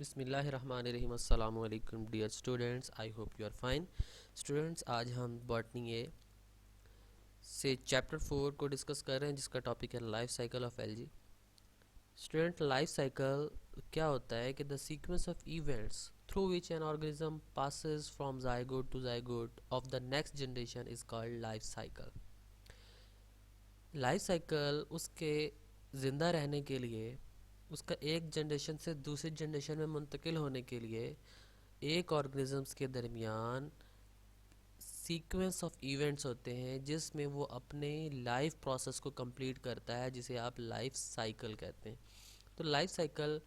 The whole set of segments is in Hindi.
बिस्मिल्लाहिर्रहमानिर्रहीम अस्सलामु अलैकुम dear students, I hope you are fine. Students, आज हम बॉटनी ए से चैप्टर 4 को डिस्कस कर रहे हैं जिसका टॉपिक है life cycle of algae. Student, life cycle क्या होता है कि the sequence of events through which an organism passes from zygote to zygote of the next generation is called life cycle. Life cycle उसके ज़िंदा रहने के लिए, उसका एक जनरेशन से दूसरी जनरेशन में मुंतकिल होने के लिए एक ऑर्गेनिजम्स के दरमियान सीक्वेंस ऑफ इवेंट्स होते हैं जिसमें वो अपने लाइफ प्रोसेस को कंप्लीट करता है, जिसे आप लाइफ साइकिल कहते हैं। तो लाइफ साइकिल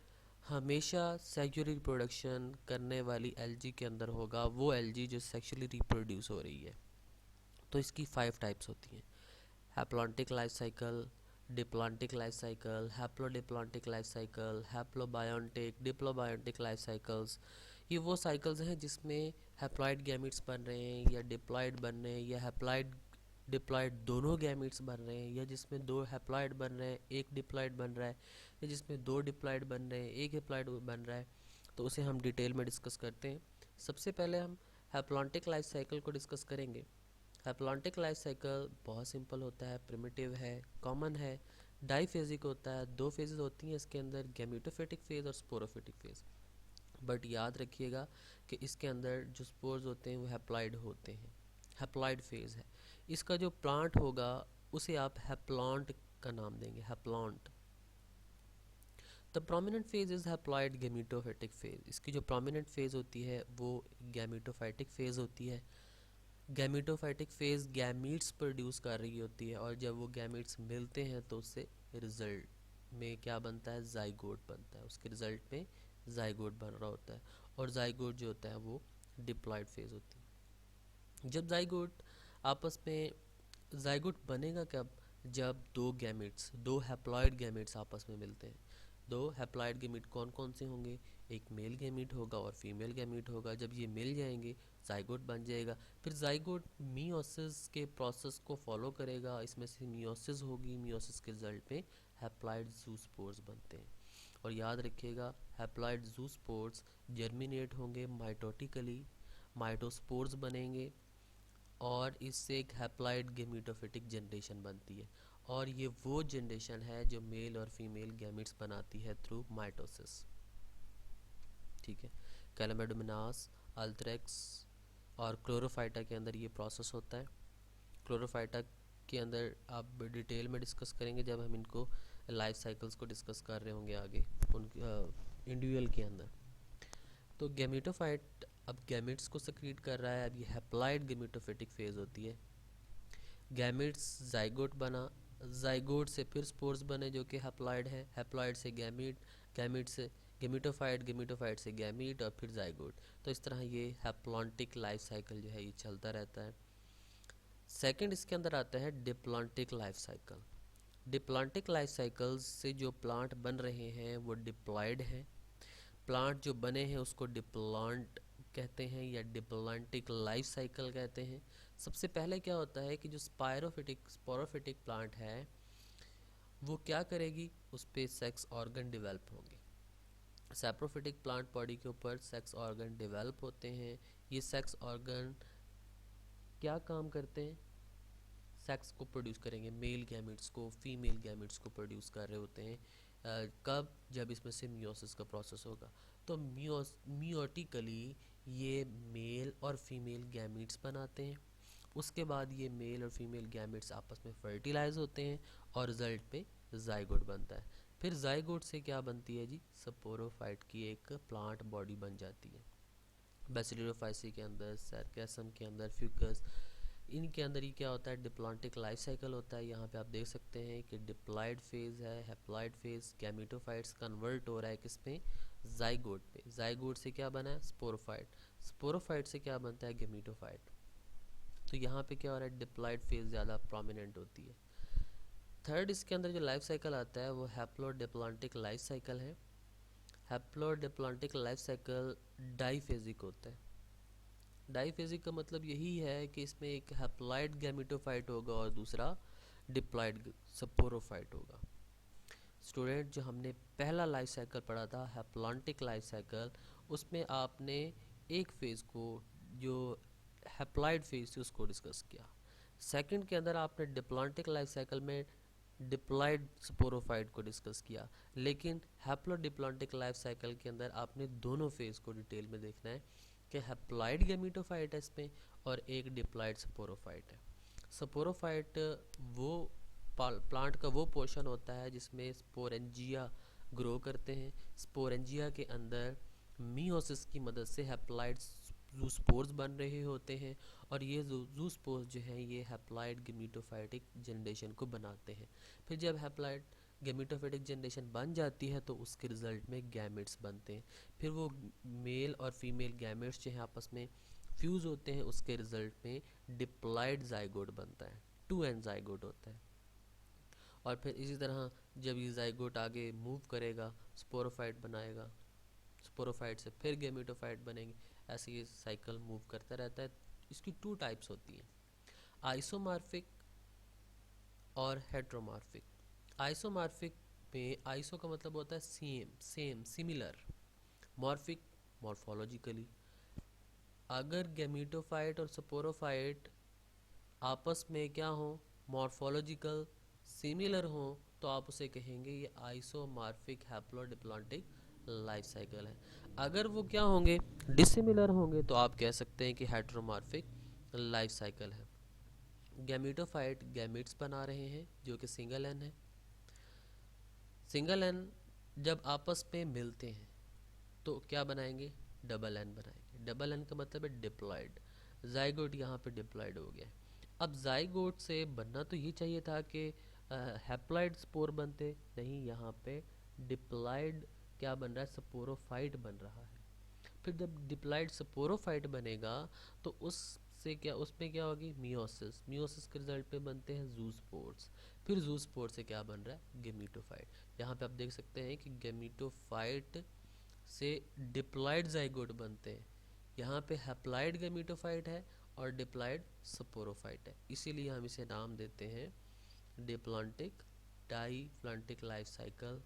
हमेशा सेक्सुअली रिप्रोडक्शन करने वाली एलगी के अंदर होगा, वो एलगी जो सेक्सुअली रिप्रोड्यूस हो रही है। तो इसकी 5 टाइप्स होती हैं: haplontic life cycle, diplontic life cycle, haplodiplontic life cycle, haplobiontic, diplobiontic life cycles. ये वो साइकिल्स हैं जिसमें हैप्लॉइड गैमीट्स बन रहे हैं या डिप्लॉइड बन रहे हैं, या हैप्लॉइड डिप्लॉइड दोनों गैमीट्स बन रहे हैं, या जिसमें 2 हैप्लॉइड बन रहे हैं एक डिप्लॉइड बन रहा है, या जिसमें 2 डिप्लॉइड बन रहे हैं एक हैप्लॉइड बन रहा है। तो उसे हम डिटेल में डिस्कस करते हैं। सबसे पहले हम हैप्लॉन्टिक लाइफ साइकिल को डिस्कस करेंगे। हैप्लॉन्टिक लाइफ साइकिल बहुत सिंपल होता है, प्रिमिटिव है, कॉमन है, डाईफेजिक होता है। 2 फेजेस होती हैं इसके अंदर, गैमेटोफिटिक फेज और स्पोरोफिटिक फेज। बट याद रखिएगा कि इसके अंदर जो स्पोर्स होते हैं वो हैप्लॉइड होते हैं, हैप्लॉइड फेज है। इसका जो प्लांट होगा उसे आप हैप्लॉन्ट का नाम देंगे, haplont. The prominent phase is haploid gametophytic phase. इसकी जो प्रोमिनेंट फेज होती है वो गैमेटोफाइटिक फेज होती है। गैमेटोफाइटिक फेज गैमीट्स प्रोड्यूस कर रही होती है, और जब वो गैमीट्स मिलते हैं तो उससे रिजल्ट में क्या बनता है, जाइगोट बनता है। उसके रिजल्ट में जाइगोट बन रहा होता है, और जाइगोट जो होता है वो डिप्लॉइड फेज होती है। जब जाइगोट आपस में, जाइगोट बनेगा कब, जब 2 गैमेट्स, 2 हैप्लॉइड गैमेट्स आपस में मिलते हैं। 2 हैप्लॉइड गैमीट कौन कौन से होंगे, एक मेल गैमीट होगा और फीमेल गैमीट होगा। जब ये मिल जाएंगे जाइगोट बन जाएगा। फिर जाइगोट मियोसिस के प्रोसेस को फॉलो करेगा, इसमें से मियोसिस होगी, मियोसिस के रिजल्ट में हैप्लॉइड ज़ूस्पोर्स बनते हैं। और याद रखिएगा, हैप्लॉइड ज़ूस्पोर्स जर्मिनेट होंगे माइटोटिकली, माइटोस्पोर्स बनेंगे, और इससे एक हैप्लॉइड गैमेटोफिटिक जनरेशन बनती है। और ये वो जनरेशन है जो मेल और फीमेल गैमेट्स बनाती है थ्रू माइटोसिस। ठीक है, कैलामेडोमोनास, अल्थ्रेक्स और क्लोरोफाइटा के अंदर ये प्रोसेस होता है। क्लोरोफाइटा के अंदर आप डिटेल में डिस्कस करेंगे जब हम इनको लाइफ साइकिल्स को डिस्कस कर रहे होंगे आगे उनकी इंडिविजुअल के अंदर। तो गैमेटोफाइट अब गैमेट्स को सक्रीट कर रहा है। अब ये हैप्लॉइड गैमेटोफिटिक फेज होती है। गैमेट्स, जाइगोट बना, जाइगोट से फिर स्पोर्स बने जो कि हैप्लॉइड है, हैप्लॉइड से गैमीट, गैमीट से गेमिटोफाइट, गेमिटोफाइट से गैमीट और फिर जाइगोट। तो इस तरह ये हैप्लॉन्टिक लाइफ साइकिल जो है ये चलता रहता है। सेकंड इसके अंदर आता है diplontic life cycle. Diplontic life cycles से जो प्लांट बन रहे हैं वो डिप्लॉइड हैं। प्लांट जो बने हैं उसको डिप्लॉन्ट कहते हैं या डिप्लॉन्टिक लाइफ साइकिल कहते हैं। सबसे पहले क्या होता है कि जो स्पोरोफिटिक प्लांट है वो क्या करेगी, उस पर सेक्स ऑर्गन डेवलप होंगे। सैप्रोफिटिक प्लांट बॉडी के ऊपर सेक्स ऑर्गन डेवलप होते हैं। ये सेक्स ऑर्गन क्या काम करते हैं, सेक्स को प्रोड्यूस करेंगे, मेल गैमेट्स को, फीमेल गैमेट्स को प्रोड्यूस कर रहे होते हैं। कब, जब इसमें से मियोसिस का प्रोसेस होगा। तो मियोटिकली ये मेल और फीमेल गैमेट्स बनाते हैं। उसके बाद ये मेल और फीमेल गैमेट्स आपस में फर्टिलाइज होते हैं और रिजल्ट पे जाइगोट बनता है। फिर जाइगोट से क्या बनती है जी, स्पोरोफाइट की एक प्लांट बॉडी बन जाती है। बैसिलोफाइसी के अंदर, सैरकैसम के अंदर, फ्यूकस, इनके अंदर ही क्या होता है, डिप्लॉन्टिक लाइफ साइकिल होता है। यहाँ पे आप देख सकते हैं कि डिप्लॉइड फेज है, हैप्लॉइड फेज, गैमेटोफाइट्स कन्वर्ट हो रहा है किस पे, जाइगोट पे। जाइगोट से क्या बना है, स्पोरोफाइट, स्पोरोफाइट से क्या बनता है, गैमेटोफाइट। तो यहाँ पे क्या हो रहा है, डिप्लॉइड फेज ज़्यादा प्रोमिनेंट होती है। थर्ड इसके अंदर जो लाइफ साइकिल आता है वो हैप्लोडिप्लॉन्टिक लाइफ साइकिल है। हैप्लोडिप्लॉन्टिक लाइफ साइकिल डाईफेजिक होता है। डाईफेजिक का मतलब यही है कि इसमें एक हैप्लॉइड गैमेटोफाइट होगा और दूसरा डिप्लॉइड स्पोरोफाइट होगा। स्टूडेंट जो हमने पहला लाइफ साइकिल पढ़ा था हैप्लॉन्टिक लाइफ साइकिल, उसमें आपने एक फेज़ को, जो हैप्लॉइड फेज़ थी, उसको डिस्कस किया। सेकंड के अंदर आपने डिप्लॉन्टिक लाइफ साइकिल में डिप्लॉइड स्पोरोफाइट को डिस्कस किया, लेकिन हैप्लोडिप्लॉन्टिक लाइफ साइकिल के अंदर आपने दोनों फेज़ को डिटेल में देखना है कि हैप्लॉइड गैमीटोफाइट है इसमें और एक डिप्लॉइड स्पोरोफाइट है। स्पोरोफाइट वो प्लांट का वो पोर्शन होता है जिसमें स्पोरेंजिया ग्रो करते हैं। स्पोरेंजिया के अंदर मीओसिस की मदद से हैप्लॉइड जूस्पोर्स बन रहे होते हैं और ये जूस्पोर्स जो हैं ये हैप्लॉइड गैमीटोफाइटिक जनरेशन को बनाते हैं। फिर जब हैप्लॉइड गैमीटोफाइटिक जनरेशन बन जाती है तो उसके रिजल्ट में गैमेट्स बनते हैं। फिर वो मेल और फीमेल गैमेट्स जो हैं आपस में फ्यूज़ होते हैं, उसके रिजल्ट में डिप्लॉइड जाइगोट बनता है, 2n जाइगोट होता है। और फिर इसी तरह जब ये जाइगोट आगे मूव करेगा स्पोरोफाइट बनाएगा, स्पोरोफाइट से फिर गैमेटोफाइट बनेंगे, ऐसे ये साइकिल मूव करता रहता है। इसकी 2 टाइप्स होती हैं, आइसोमॉर्फिक और हेट्रोमॉर्फिक। आइसोमॉर्फिक में आइसो का मतलब होता है सेम सिमिलर, मॉर्फिक मॉर्फोलॉजिकली। अगर गैमेटोफाइट और स्पोरोफाइट आपस में क्या हो, मॉर्फोलॉजिकल सिमिलर हो, तो आप उसे कहेंगे ये आइसोमॉर्फिक हैप्लोडिप्लॉन्टिक लाइफ साइकिल है। अगर वो क्या होंगे, डिसिमिलर होंगे, तो आप कह सकते हैं कि हेट्रोमॉर्फिक लाइफ साइकिल है। गैमेटोफाइट गैमेट्स बना रहे हैं जो कि सिंगल एन है। सिंगल एन जब आपस में मिलते हैं तो क्या बनाएंगे, डबल एन बनाएंगे। डबल एन का मतलब है डिप्लॉयड। जाइगोट यहाँ पे डिप्लॉयड हो गया। अब जाइगोट से बनना तो ये चाहिए था कि हैप्लॉइड स्पोर बनते, नहीं, यहाँ पे डिप्लॉयड क्या बन रहा है, स्पोरोफाइट बन रहा है। फिर जब डिप्लॉयड स्पोरोफाइट बनेगा तो उससे क्या, उसमें क्या होगी, मियोसिस। मियोसिस के रिजल्ट पे बनते हैं जूस्पोर्स। फिर जूस्पोर से क्या बन रहा है, गेमीटोफाइट। यहाँ पे आप देख सकते हैं कि गेमीटोफाइट से डिप्लॉयड जाइगोट बनते हैं। यहाँ पे हैप्लॉइड गेमीटोफाइट है और डिप्लॉयड स्पोरोफाइट है, इसीलिए हम इसे नाम देते हैं डिप्लॉन्टिक डाईप्लॉन्टिक लाइफ साइकिल।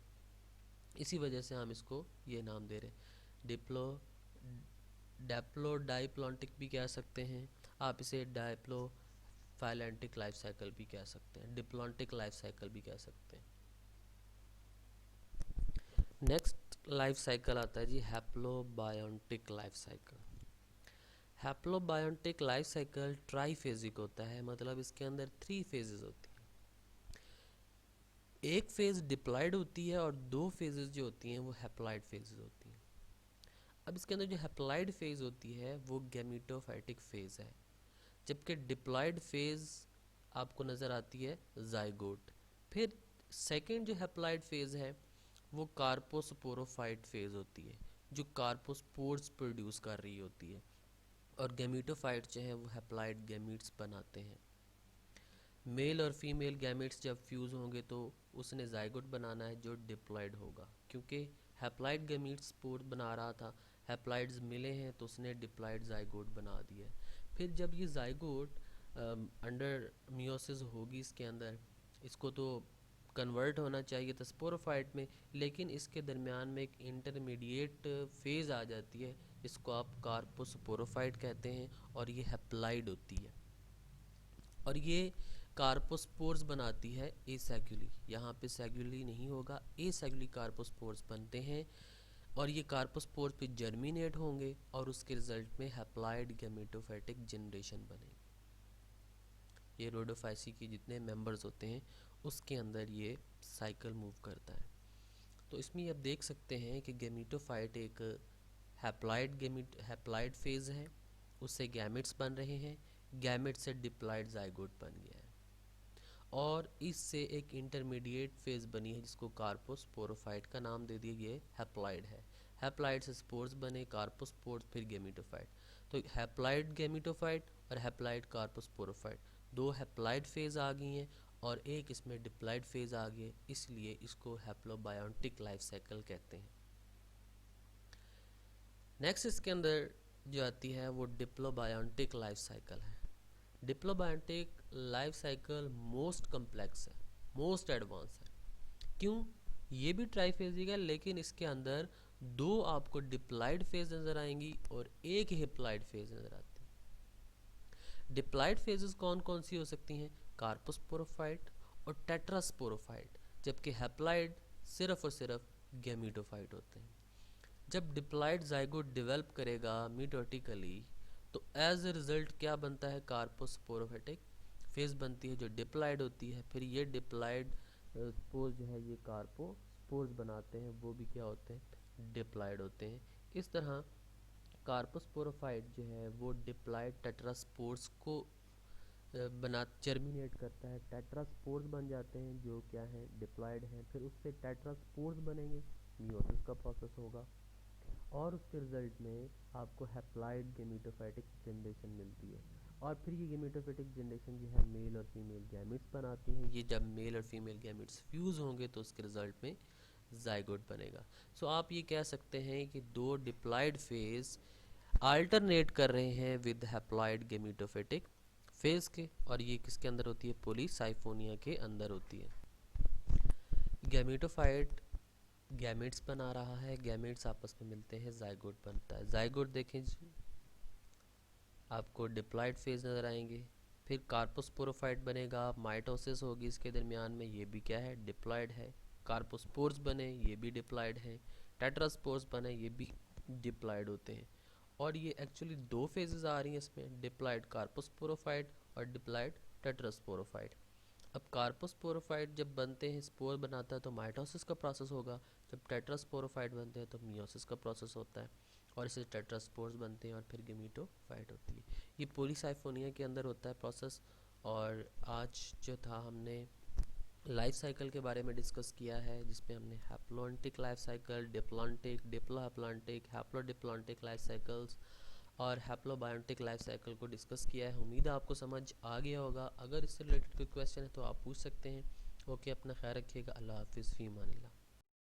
इसी वजह से हम इसको ये नाम दे रहे हैं। डैप्लो डाईप्लॉन्टिक भी कह सकते हैं आप, इसे डायप्लो फाइलेंटिक लाइफ साइकिल भी कह सकते हैं, डिप्लॉन्टिक लाइफ साइकिल भी कह सकते हैं। नेक्स्ट लाइफ साइकिल आता है जी haplobiotic life cycle. Haplobiotic life cycle triphasic होता है, मतलब इसके अंदर 3 फेजेस होती हैं। एक फेज डिप्लॉयड होती है और 2 फेजेस जो होती हैं वो हैप्लॉइड फेजेस होती हैं। अब इसके अंदर जो हैप्लॉइड फेज होती है वो गैमीटोफाइटिक फेज है, जबकि डिप्लॉयड फेज आपको नज़र आती है जाइगोट। फिर सेकेंड जो हैप्लॉइड फेज है वो कार्पोस्पोरोफाइट फेज होती है, जो कार्पोस्पोर्स प्रोड्यूस कर रही होती है, और गैमीटोफाइट जो है वो हैप्लॉइड गैमीट्स बनाते हैं। मेल और फीमेल गैमेट्स जब फ्यूज़ होंगे तो उसने जाइगोट बनाना है जो डिप्लॉयड होगा, क्योंकि हैप्लॉइड गैमीट्स स्पोर बना रहा था, हैप्लॉइड्स मिले हैं तो उसने डिप्लॉयड जाइगोट बना दिया है। फिर जब ये जाइगोट अंडर मियोसिस होगी इसके अंदर, इसको तो कन्वर्ट होना चाहिए था स्पोरोफाइट में, लेकिन इसके दरमियान में एक इंटरमीडिएट फेज़ आ जाती है, इसको आप कार्पोस्पोरोफाइट कहते हैं, और ये हैप्लॉइड होती है और ये कार्पोस्पोर्स बनाती है एसेग्युली। यहाँ पे सेग्युली नहीं होगा, एसेग्युली कार्पोस्पोर्स बनते हैं और ये कार्पोस्पोर्स पे जर्मिनेट होंगे और उसके रिजल्ट में हैप्लॉइड गैमेटोफाइटिक जनरेशन बनेगी। ये रोडोफाइसी के जितने मेंबर्स होते हैं उसके अंदर ये साइकिल मूव करता है। तो इसमें आप देख सकते हैं कि गैमेटोफाइट एक हैप्लॉइड फेज है, उससे गैमेट्स बन रहे हैं, गैमेट से डिप्लॉयड जाइगोट बन गया है, और इससे एक इंटरमीडिएट फेज बनी है जिसको कार्पोस्पोरोफाइट का नाम दे दिया, ये हैप्लॉइड है। हैप्लॉइड से स्पोर्स बने, कार्पोस्पोर्स, फिर गैमेटोफाइट। तो हैप्लॉइड गैमेटोफाइट और हैप्लॉइड कार्पोस्पोरोफाइट, 2 हैप्लॉइड फेज आ गई हैं और एक इसमें डिप्लॉयड फेज आ गई, इसलिए इसको हैप्लोबायोटिक लाइफ साइकिल कहते हैं। नेक्स्ट इसके अंदर जो आती है वो डिप्लोबायोटिक लाइफ साइकिल है। Diplobiontic life cycle most complex है, मोस्ट एडवांस है। क्यों? ये भी ट्राइफेजिक है, लेकिन इसके अंदर दो आपको डिप्लॉइड फेज नज़र आएंगी और एक हेप्लॉइड फेज नज़र आती है। डिप्लॉइड फेजेस कौन कौन सी हो सकती हैं? कार्पोस्पोरोफाइट और टेट्रास्पोरोफाइट, जबकि हेप्लॉइड सिर्फ और सिर्फ गैमीटोफाइट होते हैं। जब डिप्लॉइड जाइगोट डेवलप करेगा मीटोटिकली, तो एज ए रिजल्ट क्या बनता है? कार्पोस्पोरोफाइटिक फेज बनती है जो डिप्लॉइड होती है। फिर ये डिप्लॉइड स्पोर्स जो है ये कार्पोस्पोर्स बनाते हैं, वो भी क्या होते हैं? डिप्लॉइड होते हैं। इस तरह कार्पोस्पोरोफाइट जो है वो डिप्लॉइड टेट्रास्पोर्स को बना जर्मिनेट करता है, टेट्रास्पोर्स बन जाते हैं जो क्या है? डिप्लॉइड हैं। फिर उससे टेट्रास्पोर्स बनेंगे, मियोसिस का प्रोसेस होगा और उसके रिजल्ट में आपको हैप्लॉइड गेमेटोफाइटिक जनरेशन मिलती है। और फिर ये गेमेटोफाइटिक जनरेशन जो है मेल और फीमेल गैमेट्स बनाती हैं। ये जब मेल और फीमेल गैमेट्स फ्यूज़ होंगे तो उसके रिजल्ट में जाइगोट बनेगा। सो आप ये कह सकते हैं कि दो डिप्लॉइड फेज अल्टरनेट कर रहे हैं विद हैप्लॉइड गेमेटोफाइटिक फेज के, और ये किसके अंदर होती है? पॉलीसाइफोनिया के अंदर होती है। गैमेटोफाइट गैमेट्स बना रहा है, गैमेट्स आपस में मिलते हैं, जाइगोट बनता है। जाइगोट देखें जी, आपको डिप्लॉइड फेज नज़र आएंगे। फिर कार्पोस्पोरोफाइट बनेगा, माइटोसिस होगी इसके दरमियान में, ये भी क्या है? डिप्लॉइड है। कार्पोस्पोर्स बने, ये भी डिप्लॉइड है। टेट्रास्पोर्स बने, ये भी डिप्लॉइड होते हैं। और ये एक्चुअली दो फेजेस आ रही हैं इसमें, डिप्लॉइड कार्पोस्पोरोफाइट और डिप्लॉइड टेट्रास्पोरोफाइट। अब कार्पोस्पोरोफाइट जब बनते हैं, स्पोर बनाता है, तो माइटोसिस का प्रोसेस होगा। जब टेट्रास्पोरोफाइट बनते हैं तो मियोसिस का प्रोसेस होता है और इससे टेट्रास्पोर्स बनते हैं और फिर गेमीटोफाइट होती है। ये पॉलीसाइफोनिया के अंदर होता है प्रोसेस। और आज जो था हमने लाइफ साइकिल के बारे में डिस्कस किया है, जिसमें हमने haplontic life cycle, diplontic, diplohaplontic, haplodiplontic life cycles और हैप्लोबायोटिक लाइफ साइकिल को डिस्कस किया है। उम्मीद है आपको समझ आ गया होगा। अगर इससे रिलेटेड कोई क्वेश्चन है तो आप पूछ सकते हैं। ओके, अपना ख्याल रखिएगा। अल्लाह हाफिज़, फ़ी अमानिल्लाह।